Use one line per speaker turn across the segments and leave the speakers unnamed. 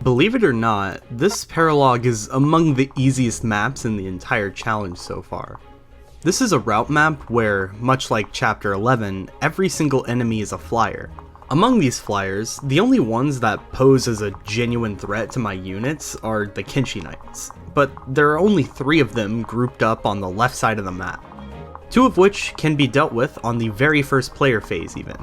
Believe it or not, this Paralogue is among the easiest maps in the entire challenge so far. This is a route map where, much like Chapter 11, every single enemy is a flyer. Among these flyers, the only ones that pose as a genuine threat to my units are the Kinshi Knights, but there are only 3 of them grouped up on the left side of the map, 2 of which can be dealt with on the very first player phase even.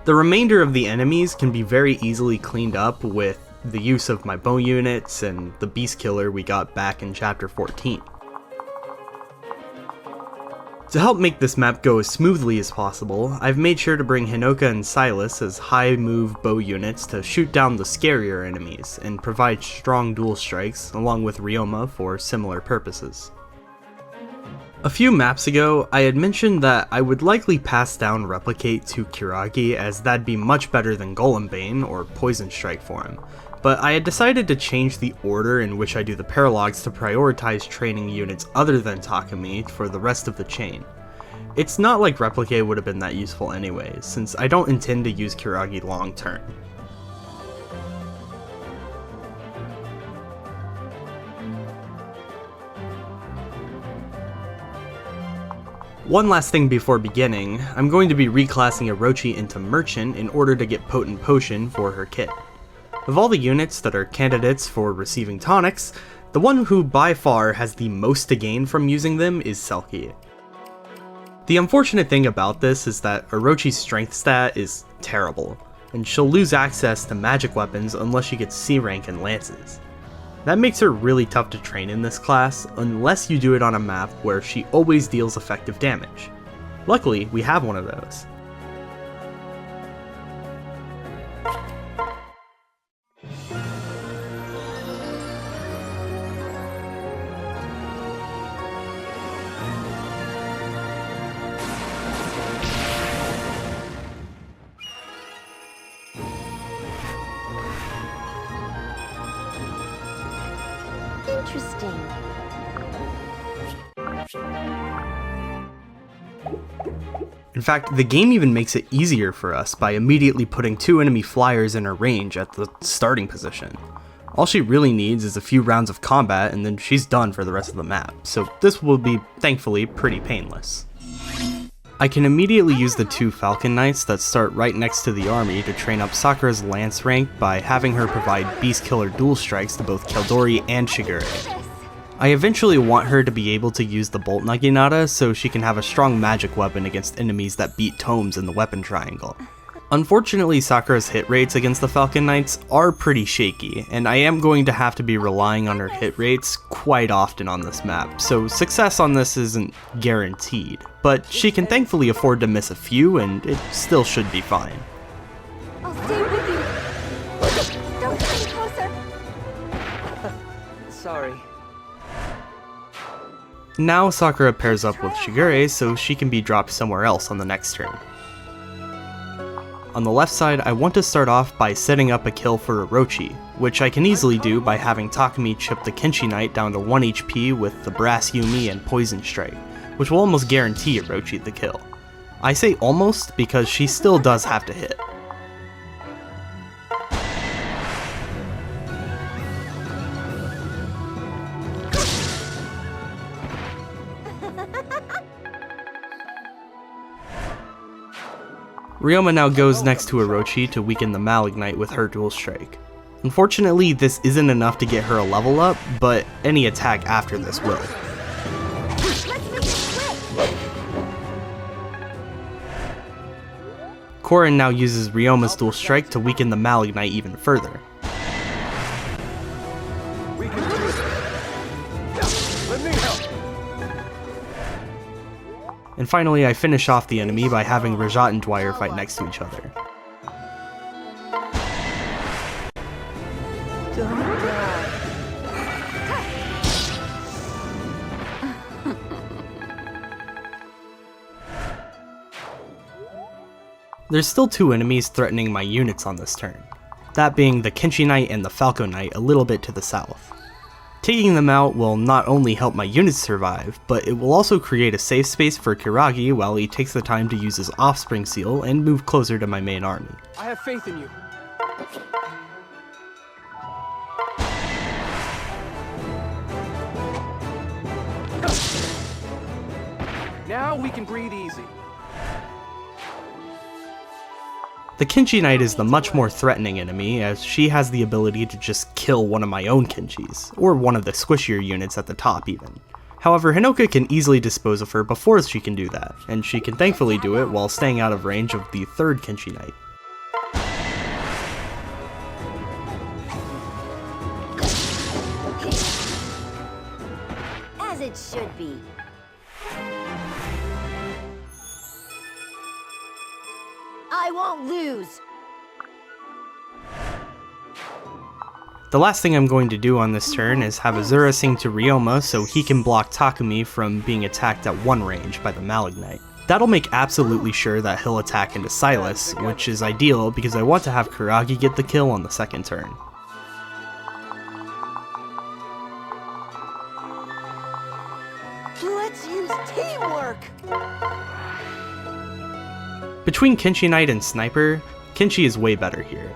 The remainder of the enemies can be very easily cleaned up with the use of my bow units and the beast killer we got back in Chapter 14. To help make this map go as smoothly as possible, I've made sure to bring Hinoka and Silas as high move bow units to shoot down the scarier enemies and provide strong dual strikes, along with Ryoma for similar purposes. A few maps ago, I had mentioned that I would likely pass down Replicate to Kiragi as that'd be much better than Golem Bane or Poison Strike for him, but I had decided to change the order in which I do the Paralogues to prioritize training units other than Takumi for the rest of the chain. It's not like Replicate would have been that useful anyways, since I don't intend to use Kiragi long term. One last thing before beginning, I'm going to be reclassing Orochi into Merchant in order to get Potent Potion for her kit. Of all the units that are candidates for receiving tonics, the one who by far has the most to gain from using them is Selkie. The unfortunate thing about this is that Orochi's strength stat is terrible, and she'll lose access to magic weapons unless she gets C rank in lances. That makes her really tough to train in this class, unless you do it on a map where she always deals effective damage. Luckily, we have one of those.
Interesting.
In fact, the game even makes it easier for us by immediately putting 2 enemy flyers in her range at the starting position. All she really needs is a few rounds of combat and then she's done for the rest of the map, so this will be, thankfully, pretty painless. I can immediately use the 2 Falcon Knights that start right next to the army to train up Sakura's lance rank by having her provide Beast Killer dual strikes to both Keldori and Shigure. I eventually want her to be able to use the Bolt Naginata so she can have a strong magic weapon against enemies that beat tomes in the weapon triangle. Unfortunately, Sakura's hit rates against the Falcon Knights are pretty shaky, and I am going to have to be relying on her hit rates quite often on this map, so success on this isn't guaranteed, but she can thankfully afford to miss a few and it still should be fine.
I'll stay with you. Don't come closer.
Sorry.
Now Sakura pairs up with Shigure so she can be dropped somewhere else on the next turn. On the left side, I want to start off by setting up a kill for Orochi, which I can easily do by having Takumi chip the Kinshi Knight down to 1 HP with the Brass Yumi and Poison Strike, which will almost guarantee Orochi the kill. I say almost because she still does have to hit. Ryoma now goes next to Orochi to weaken the Malignite with her dual strike. Unfortunately, this isn't enough to get her a level up, but any attack after this will. Corrin now uses Ryoma's dual strike to weaken the Malignite even further. And finally, I finish off the enemy by having Rajat and Dwyer fight next to each other. There's still 2 enemies threatening my units on this turn, that being the Kinshi Knight and the Falco Knight a little bit to the south. Taking them out will not only help my units survive, but it will also create a safe space for Kiragi while he takes the time to use his Offspring Seal and move closer to my main army.
I have faith in you. Now we can breathe easy.
The Kinchi Knight is the much more threatening enemy, as she has the ability to just kill one of my own Kinchis, or one of the squishier units at the top even. However, Hinoka can easily dispose of her before she can do that, and she can thankfully do it while staying out of range of the third Kinchi Knight.
As it should be. I won't lose.
The last thing I'm going to do on this turn is have Azura sing to Ryoma so he can block Takumi from being attacked at one range by the Malignite. That'll make absolutely sure that he'll attack into Silas, which is ideal because I want to have Kiragi get the kill on the second turn.
Let's use teamwork.
Between Kinchi Knight and Sniper, Kinchi is way better here.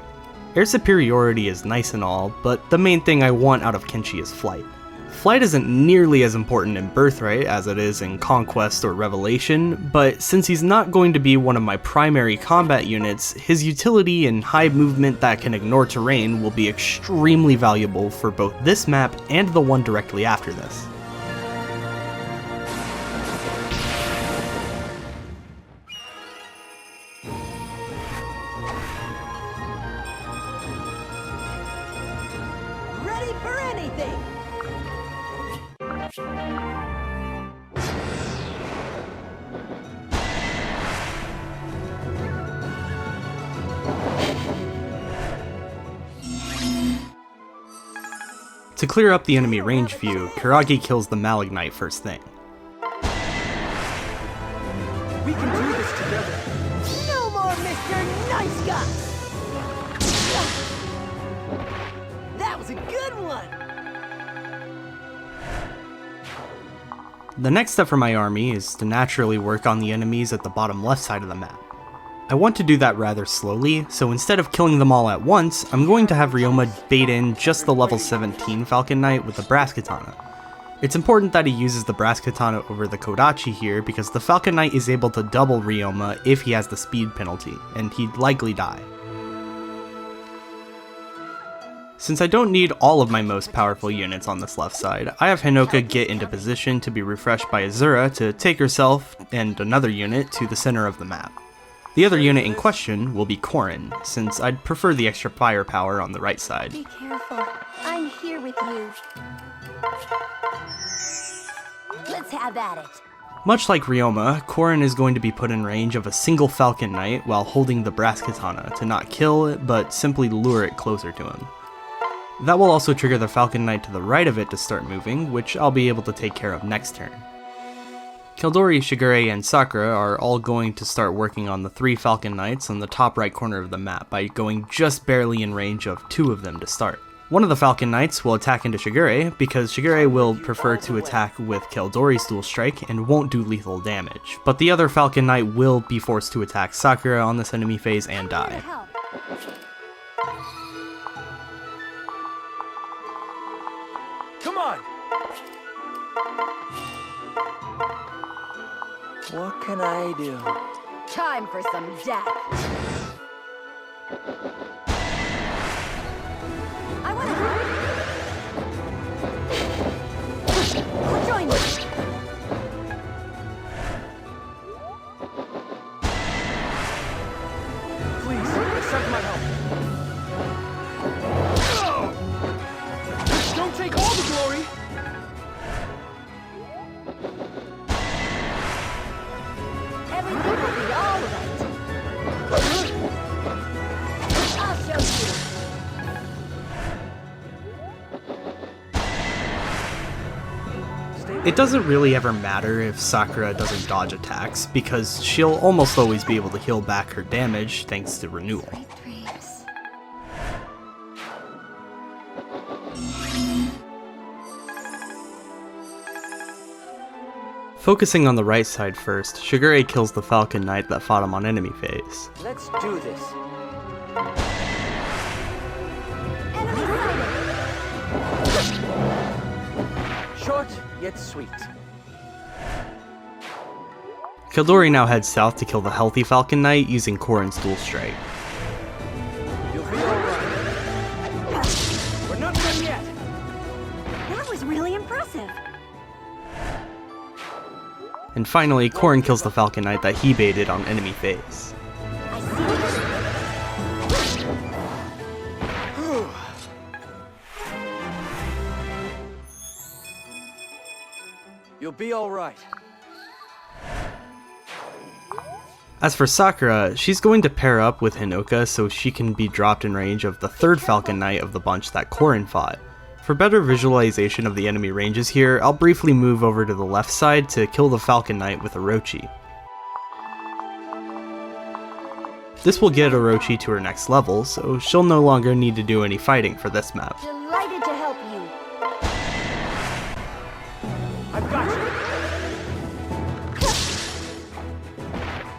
Air superiority is nice and all, but the main thing I want out of Kinchi is flight. Flight isn't nearly as important in Birthright as it is in Conquest or Revelation, but since he's not going to be one of my primary combat units, his utility and high movement that can ignore terrain will be extremely valuable for both this map and the one directly after this.
Ready for anything.
To clear up the enemy range view, Kiragi kills the Malignite first thing.
We can do this together.
No more Mr. Nice Guy. That was a good one.
The next step for my army is to naturally work on the enemies at the bottom left side of the map. I want to do that rather slowly, so instead of killing them all at once, I'm going to have Ryoma bait in just the level 17 Falcon Knight with the Brass Katana. It's important that he uses the Brass Katana over the Kodachi here because the Falcon Knight is able to double Ryoma if he has the speed penalty, and he'd likely die. Since I don't need all of my most powerful units on this left side, I have Hinoka get into position to be refreshed by Azura to take herself and another unit to the center of the map. The other unit in question will be Corrin, since I'd prefer the extra firepower on the right side.
Be careful. I'm here with you. Let's have at it.
Much like Ryoma, Corrin is going to be put in range of a single Falcon Knight while holding the Brass Katana to not kill it, but simply lure it closer to him. That will also trigger the Falcon Knight to the right of it to start moving, which I'll be able to take care of next turn. Kildori, Shigure, and Sakura are all going to start working on the 3 Falcon Knights on the top right corner of the map by going just barely in range of 2 of them to start. One of the Falcon Knights will attack into Shigure because Shigure will prefer to attack with Kildori's dual strike and won't do lethal damage, but the other Falcon Knight will be forced to attack Sakura on this enemy phase and
Here to
die.
help.
Come on! What can I do?
Time for some death. I want to help. I'll join you.
Please, accept my help. Don't take all the glory!
Everything will be all right. I'll show you.
It doesn't really ever matter if Sakura doesn't dodge attacks, because she'll almost always be able to heal back her damage thanks to Renewal.
Sweet dreams.
Focusing on the right side first, Shigure kills the Falcon Knight that fought him on enemy phase.
Let's do this.
Enemy sighted.
Short, yet sweet.
Kildori now heads south to kill the healthy Falcon Knight using Corrin's dual strike.
You'll be alright. We're not done yet.
That was really impressive.
And finally, Corrin kills the Falcon Knight that he baited on enemy phase.
I see.
You'll be alright.
As for Sakura, she's going to pair up with Hinoka so she can be dropped in range of the third Falcon Knight of the bunch that Corrin fought. For better visualization of the enemy ranges here, I'll briefly move over to the left side to kill the Falcon Knight with Orochi. This will get Orochi to her next level, so she'll no longer need to do any fighting for this map.
Delighted to help you.
I've got you.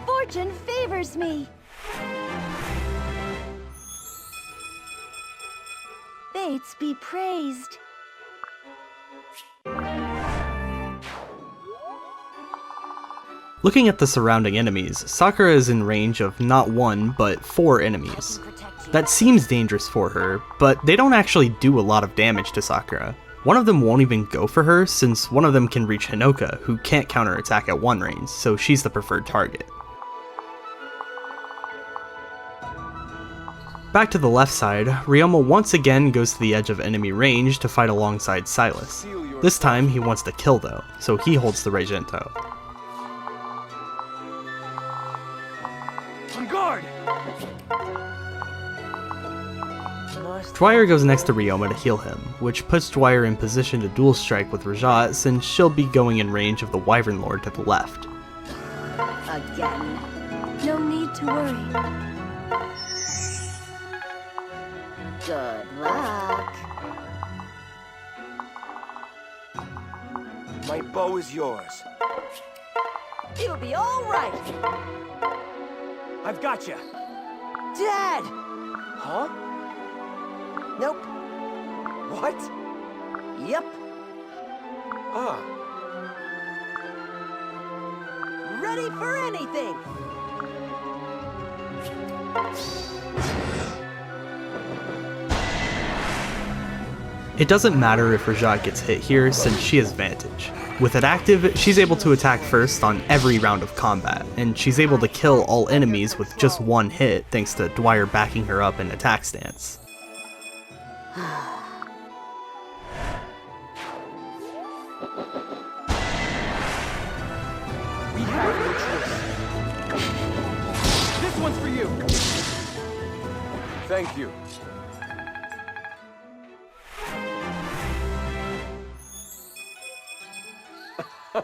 Fortune favors me. Fates be praised.
Looking at the surrounding enemies, Sakura is in range of not one, but 4 enemies. That seems dangerous for her, but they don't actually do a lot of damage to Sakura. One of them won't even go for her, since one of them can reach Hinoka, who can't counterattack at 1 range, so she's the preferred target. Back to the left side, Ryoma once again goes to the edge of enemy range to fight alongside Silas. This time he wants to kill though, so he holds the Reijinto.
On guard!
Dwyer goes next to Ryoma to heal him, which puts Dwyer in position to dual strike with Rajat since she'll be going in range of the Wyvern Lord to the left.
Again. No need to worry. Good luck.
My bow is yours.
It'll be all right.
I've got you.
Dad!
Huh?
Nope.
What?
Yep.
Ah.
Ready for anything.
It doesn't matter if Rajat gets hit here since she has Vantage. With it active, she's able to attack first on every round of combat, and she's able to kill all enemies with just 1 hit thanks to Dwyer backing her up in attack stance.
We have no choice. This one's for you. Thank you.
I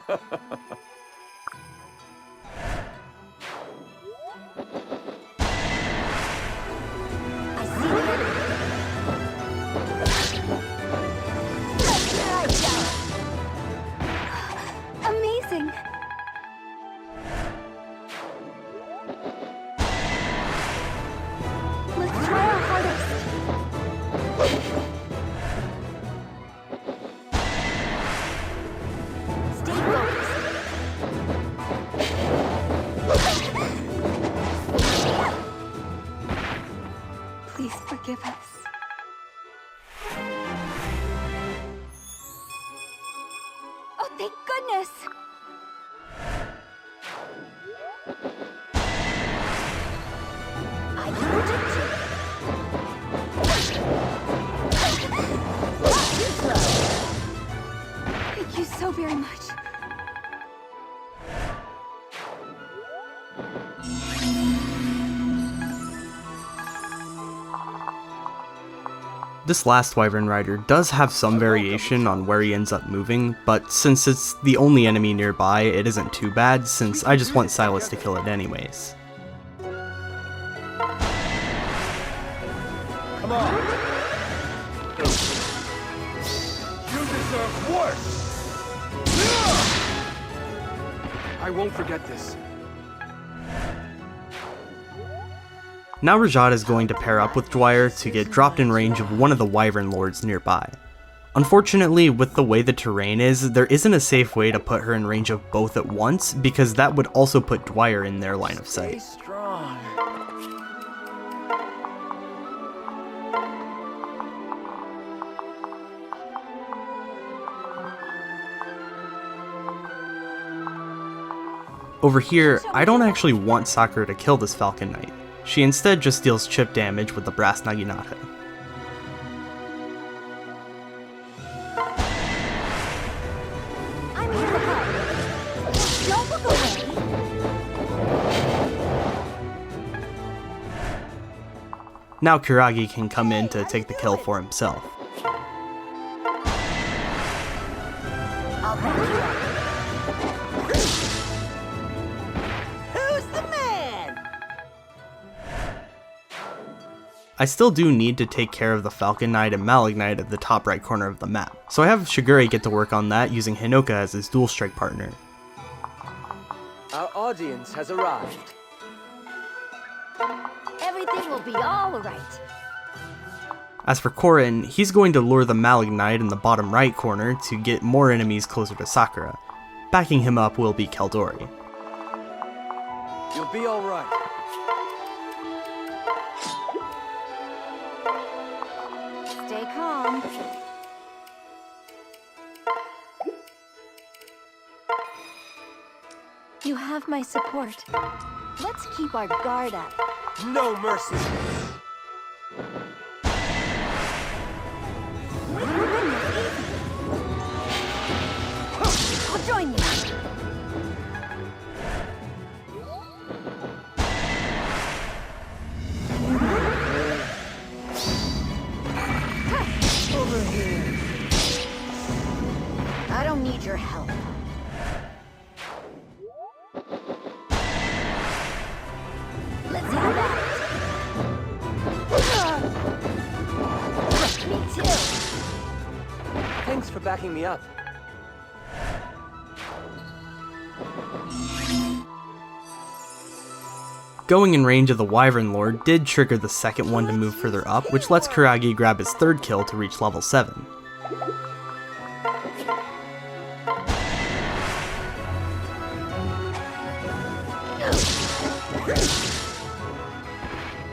see the enemy. Amazing. Let's try our hardest. Stay focused. Please forgive us. Oh, thank goodness! I predict you. Too slow. Thank you so very much.
This last Wyvern Rider does have some variation on where he ends up moving, but since it's the only enemy nearby, it isn't too bad since I just want Silas to kill it anyways.
Come on. You deserve worse. I won't forget this.
Now Rajat is going to pair up with Dwyer to get dropped in range of one of the Wyvern Lords nearby. Unfortunately, with the way the terrain is, there isn't a safe way to put her in range of both at once, because that would also put Dwyer in their line of
Stay
sight.
strong.
Over here, I don't actually want Sakura to kill this Falcon Knight. She instead just deals chip damage with the brass Naginata.
I'm here to help. Don't look away.
Now Kiragi can come in to take the kill for himself.
I'll back you up.
Who's the man?
I still do need to take care of the Falcon Knight and Malignite at the top right corner of the map, so I have Shigure get to work on that using Hinoka as his dual strike partner.
Our audience has arrived.
Everything will be all right.
As for Corrin, he's going to lure the Malignite in the bottom right corner to get more enemies closer to Sakura. Backing him up will be Caldori.
You'll be all right.
Stay calm. You have my support. Let's keep our guard up.
No mercy.
I'll join you.
Over here.
I don't need your help. Let's have at it. Me too.
Thanks for backing me up.
Going in range of the Wyvern Lord did trigger the second one to move further up, which lets Kiragi grab his third kill to reach level 7.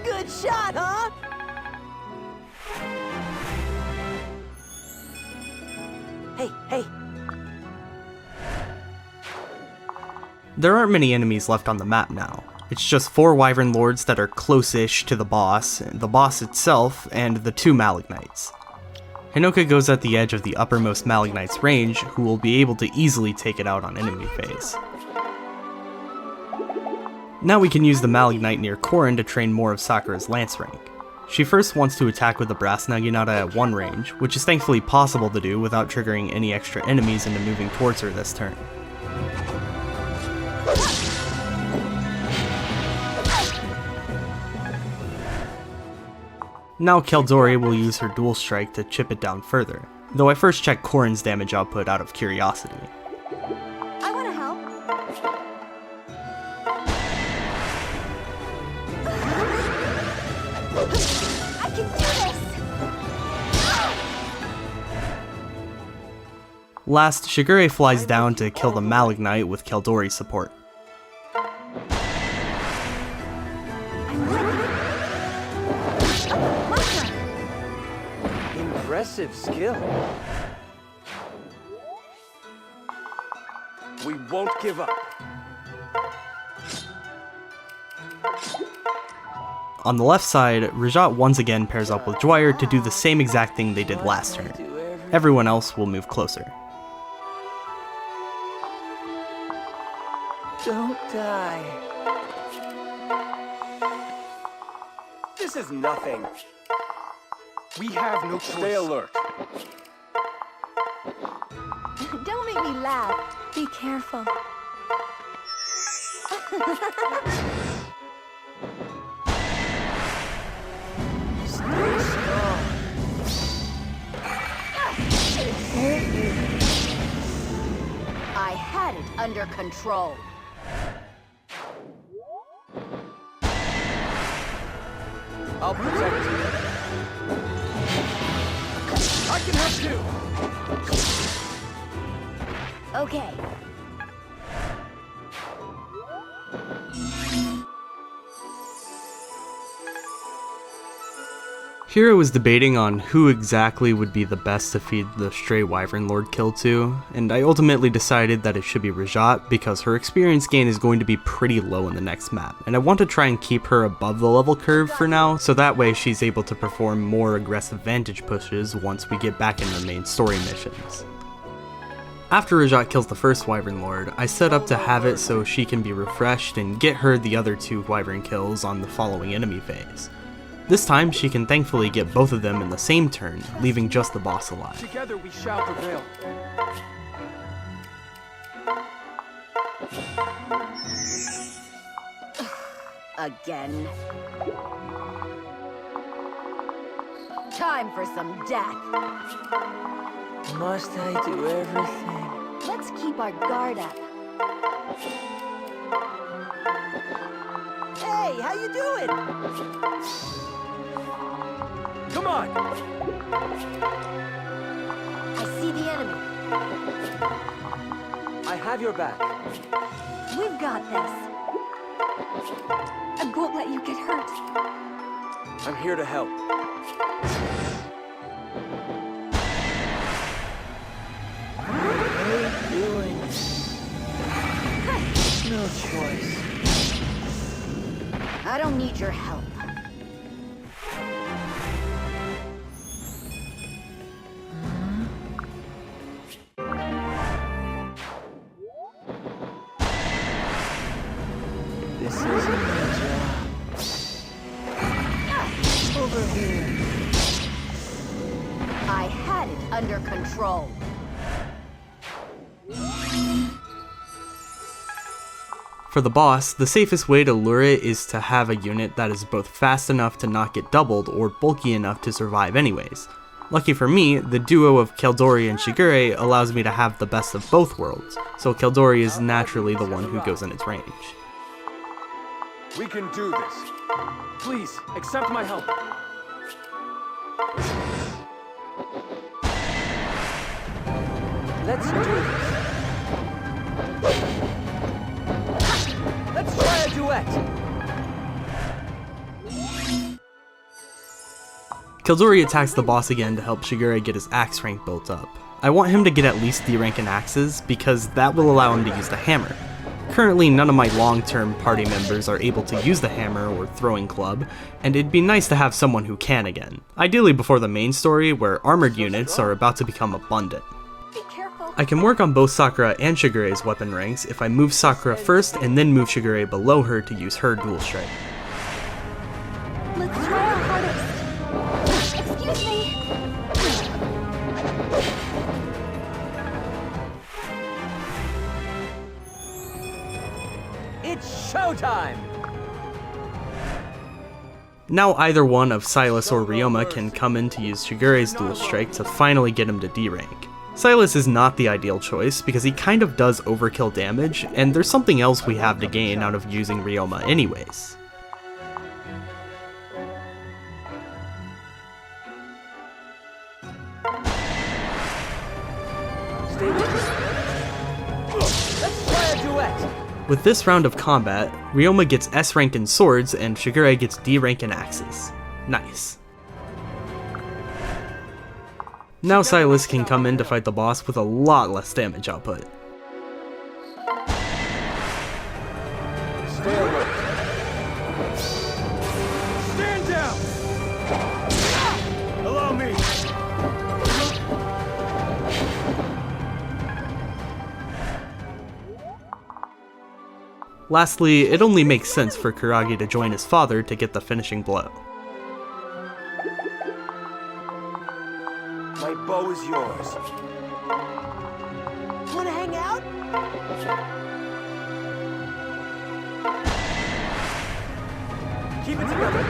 Good shot, huh? Hey.
There aren't many enemies left on the map now. It's just 4 Wyvern Lords that are close-ish to the boss itself, and the 2 Malignites. Hinoka goes at the edge of the uppermost Malignite's range, who will be able to easily take it out on enemy phase. Now we can use the Malignite near Corrin to train more of Sakura's lance rank. She first wants to attack with the brass Naginata at 1 range, which is thankfully possible to do without triggering any extra enemies into moving towards her this turn. Now Caldori will use her dual strike to chip it down further, though I first checked Corrin's damage output out of curiosity.
I want to help. I can do this.
Last, Shigure flies down to kill the Malignite with Caldori's support.
I'm with you. My turn.
Impressive skill. We won't give up.
On the left side, Rajat once again pairs up with Dwyer to do the same exact thing they did last turn. Everyone else will move closer.
Don't die. This is nothing. We have no choice. Stay alert.
Don't make me laugh. Be careful.
Stay strong.
I had it under control.
I'll protect you. I can help you.
Okay.
Hiro was debating on who exactly would be the best to feed the stray wyvern lord kill to, and I ultimately decided that it should be Rajat because her experience gain is going to be pretty low in the next map, and I want to try and keep her above the level curve for now, so that way she's able to perform more aggressive vantage pushes once we get back in the main story missions. After Rajat kills the first wyvern lord, I set up to have it so she can be refreshed and get her the other 2 wyvern kills on the following enemy phase. This time, she can thankfully get both of them in the same turn, leaving just the boss alive.
Together we shall prevail.
Again. Time for some death.
Must I do everything?
Let's keep our guard up.
Hey, how you doing?
Come on!
I see the enemy.
I have your back.
We've got this. I won't let you get hurt.
I'm here to help.
What are you doing? No choice.
I don't need your help.
This isn't my job. Over here.
I had it under control.
For the boss, the safest way to lure it is to have a unit that is both fast enough to not get doubled or bulky enough to survive anyways. Lucky for me, the duo of Keldori and Shigure allows me to have the best of both worlds, so Keldori is naturally the one who goes in its range.
We can do this. Please, accept my help.
Let's do this. Let's try a duet.
Keldori attacks the boss again to help Shigure get his axe rank built up. I want him to get at least D rank in axes because that will allow him to use the hammer. Currently, none of my long-term party members are able to use the hammer or throwing club, and it'd be nice to have someone who can again. Ideally before the main story, where armored units are about to become abundant.
Be careful.
I can work on both Sakura and Shigure's weapon ranks if I move Sakura first and then move Shigure below her to use her dual strike.
Let's try our hardest. Excuse me.
It's showtime!
Now either one of Silas or Ryoma can come in to use Shigure's dual strike to finally get him to D rank. Silas is not the ideal choice because he kind of does overkill damage, and there's something else we have to gain out of using Ryoma anyways.
Stay with me. Let's try a duet.
With this round of combat, Ryoma gets S rank in swords and Shigure gets D rank in axes. Nice. Now Silas can come in to fight the boss with a lot less damage output.
Stay alert. Stand down! Allow me!
Lastly, it only makes sense for Kiragi to join his father to get the finishing blow.
My bow is yours.
Wanna hang out?
Keep it together.